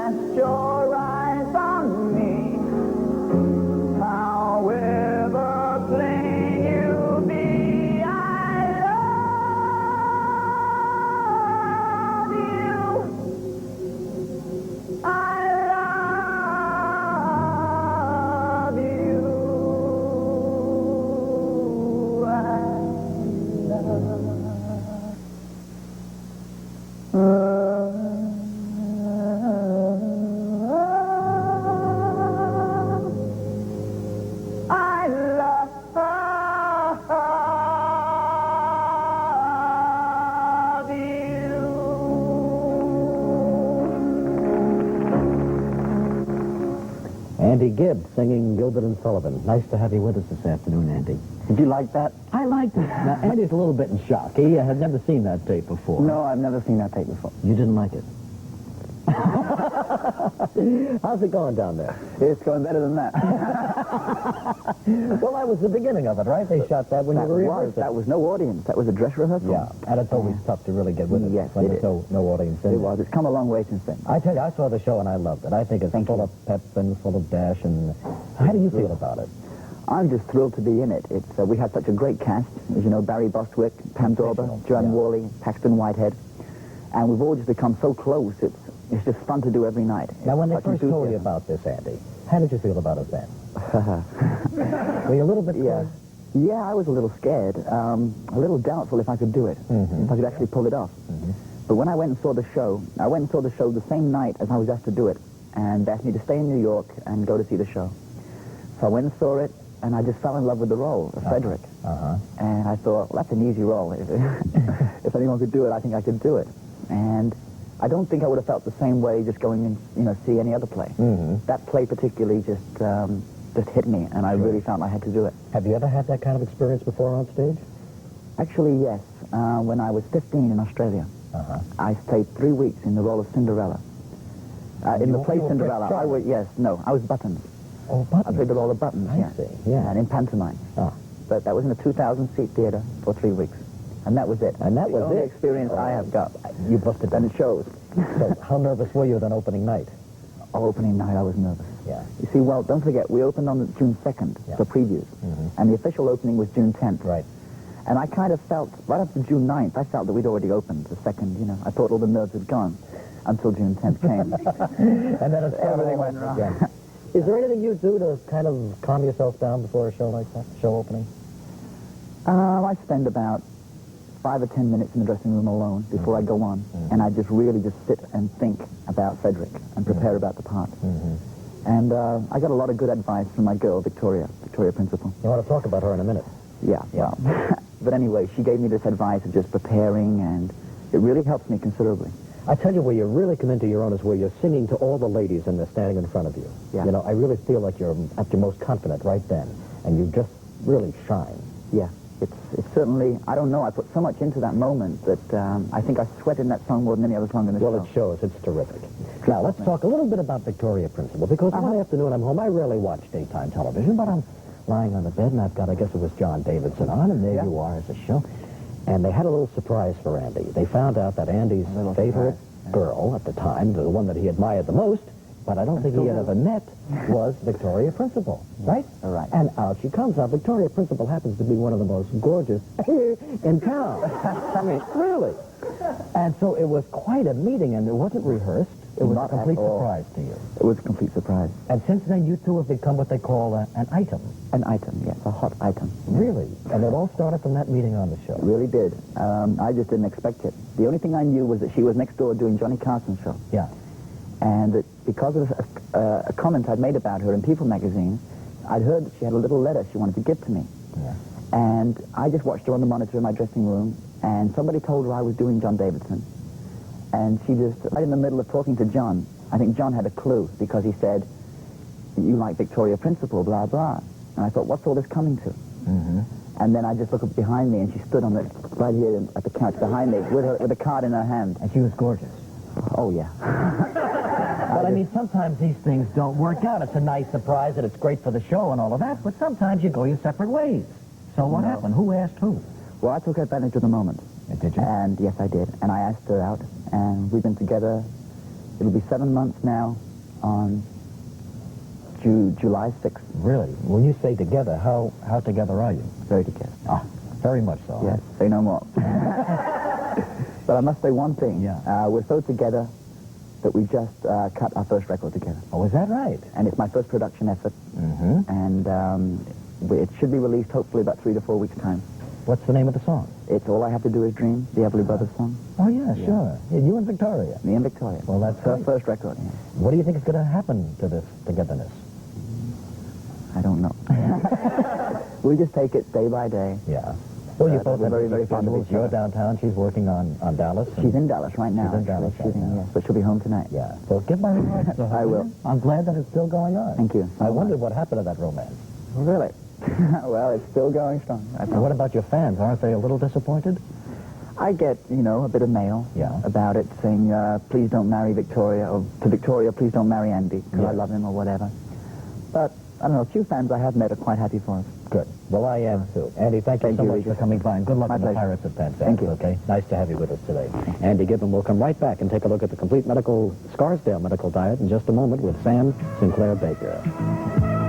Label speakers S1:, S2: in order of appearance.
S1: cast your eyes on me. However plain you be, I love you. I love you. I love you.
S2: Andy Gibb singing Gilbert and Sullivan. Nice to have you with us this afternoon, Andy.
S3: Did you like that?
S2: I liked it. Now, Andy's a little bit in shock. He had never seen that tape before.
S3: No, I've never seen that tape before.
S2: You didn't like it? How's it going down there?
S3: It's going better than that.
S2: Well, that was the beginning of it, right? They shot that when you were rehearsing.
S3: That was no audience. That was a dress rehearsal.
S2: Yeah, and it's always tough to really get with it
S3: Yes,
S2: when
S3: it
S2: there's no audience in
S3: It was. It's come a long way since then.
S2: I tell you, I saw the show and I loved it. I think it's full of pep and full of dash. And how do you feel about it?
S3: I'm just thrilled to be in it. It's we had such a great cast. As you know, Barry Bostwick, Pam Dorber, Joanne Worley, Paxton Whitehead. And we've all just become so close. It's just fun to do every night.
S2: Now, when they first told you about this, Andy, how did you feel about it then? Were you a little bit scared?
S3: Yeah, I was a little scared. A little doubtful if I could do it, if I could actually pull it off. But when I went and saw the show, the same night as I was asked to do it, and they asked me to stay in New York and go to see the show. So I went and saw it, and I just fell in love with the role of Frederick. And I thought, well, that's an easy role. If anyone could do it, I think I could do it. And I don't think I would have felt the same way just going and see any other play. That play particularly just hit me, and I really felt I had to do it.
S2: Have you ever had that kind of experience before on stage?
S3: Actually, yes. When I was 15 in Australia, I stayed 3 weeks in the role of Cinderella. In the play Cinderella, I was Buttons.
S2: Oh, Buttons.
S3: I played the role of Buttons,
S2: I see, yeah.
S3: And in pantomime. But that was in a 2,000-seat theater for 3 weeks. And that was it.
S2: And that was
S3: the only experience I have got.
S2: You busted
S3: And it shows.
S2: So how nervous were you on opening night?
S3: Opening night, I was nervous.
S2: Yeah.
S3: You see, well, don't forget, we opened on June 2nd for previews. And the official opening was June 10th.
S2: Right.
S3: And I kind of felt, right up to June 9th, I felt that we'd already opened the 2nd, I thought all the nerves had gone until June 10th came.
S2: And then
S3: everything went wrong.
S2: Again. Is there anything you do to kind of calm yourself down before a show like that, show opening?
S3: I spend about 5 or 10 minutes in the dressing room alone before I go on, and I just really just sit and think about Frederick and prepare about the part. And I got a lot of good advice from my girl, Victoria Principal.
S2: You want to talk about her in a minute?
S3: Yeah. Well, but anyway, she gave me this advice of just preparing, and it really helps me considerably.
S2: I tell you, where you really come into your own is where you're singing to all the ladies and they're standing in front of you.
S3: Yeah.
S2: I really feel like you're at your most confident right then, and you just really shine.
S3: Yeah. It's certainly, I don't know, I put so much into that moment that I think I sweat in that song more than any other song in the show.
S2: Well, it shows. It's terrific. Now, let's talk a little bit about Victoria Principal, because one afternoon I'm home. I rarely watch daytime television, but I'm lying on the bed, and I've got, I guess it was John Davidson on, and there you are as a show. And they had a little surprise for Andy. They found out that Andy's favorite girl at the time, the one that he admired the most, but I don't think he had ever met, was Victoria Principal, right?
S3: All right.
S2: And out she comes. Now, Victoria Principal happens to be one of the most gorgeous in town. I mean, really. And so it was quite a meeting, and it wasn't rehearsed. It was a complete surprise to you.
S3: It was a complete surprise.
S2: And since then, you two have become what they call an item.
S3: An item, yes, a hot item.
S2: Really? And it all started from that meeting on the show.
S3: It really did. I just didn't expect it. The only thing I knew was that she was next door doing Johnny Carson's show.
S2: Yeah.
S3: And that because of a comment I'd made about her in People magazine, I'd heard that she had a little letter she wanted to give to me.
S2: Yeah.
S3: And I just watched her on the monitor in my dressing room, and somebody told her I was doing John Davidson. And she just, right in the middle of talking to John, I think John had a clue, because he said, "You like Victoria Principal, blah, blah." And I thought, what's all this coming to? And then I just looked up behind me, and she stood on the, right here at the couch behind me with a card in her hand.
S2: And she was gorgeous.
S3: Oh, yeah.
S2: Well, I mean, sometimes these things don't work out. It's a nice surprise, and it's great for the show and all of that, but sometimes you go your separate ways. So what happened? Who asked who?
S3: Well, I took advantage of the moment.
S2: Did you?
S3: And yes, I did. And I asked her out, and we've been together It'll be 7 months now on July 6th.
S2: Really? When you say together, how together are you?
S3: Very together.
S2: Ah, very much so.
S3: Yes, say no more. But I must say one thing.
S2: Yeah.
S3: We're so together that we just cut our first record together.
S2: Oh, is that right?
S3: And it's my first production effort.
S2: Mm-hmm.
S3: And it should be released hopefully about 3 to 4 weeks' time.
S2: What's the name of the song?
S3: It's All I Have to Do Is Dream, the Everly Brothers song.
S2: Oh, yeah, sure. Yeah, you and Victoria.
S3: Me and Victoria.
S2: Well, that's
S3: our
S2: great.
S3: first record. Yeah.
S2: What do you think is going to happen to this togetherness?
S3: I don't know. We just take it day by day.
S2: Yeah. Well, you both
S3: we're
S2: have
S3: very, very fond of
S2: schedules.
S3: each
S2: You're
S3: other.
S2: downtown. She's working on Dallas. and-
S3: She's in Dallas right now.
S2: She's in Dallas
S3: actually,
S2: right
S3: shooting,
S2: now.
S3: yes, but she'll be home tonight.
S2: Yeah. So give my regards to her.
S3: I will.
S2: I'm glad that it's still going on.
S3: Thank you.
S2: I wondered what happened to that romance.
S3: Really? Well, it's still going strong.
S2: And what about your fans? Aren't they a little disappointed?
S3: I get, a bit of mail
S2: Yeah.
S3: about it saying, please don't marry Victoria, or to Victoria, please don't marry Andy, because
S2: Yeah.
S3: I love him or whatever. But, I don't know, a few fans I have met are quite happy for us.
S2: Good. Well, I am too. Andy, thank you
S3: Thank
S2: so
S3: you,
S2: much
S3: Regis.
S2: for coming by, and good luck
S3: My
S2: with the
S3: pleasure.
S2: Pirates of Penzance.
S3: Thank you.
S2: Okay? Nice to have you with us today. Andy Gibb, and we'll come right back and take a look at the complete Scarsdale medical diet in just a moment with Sam Sinclair Baker.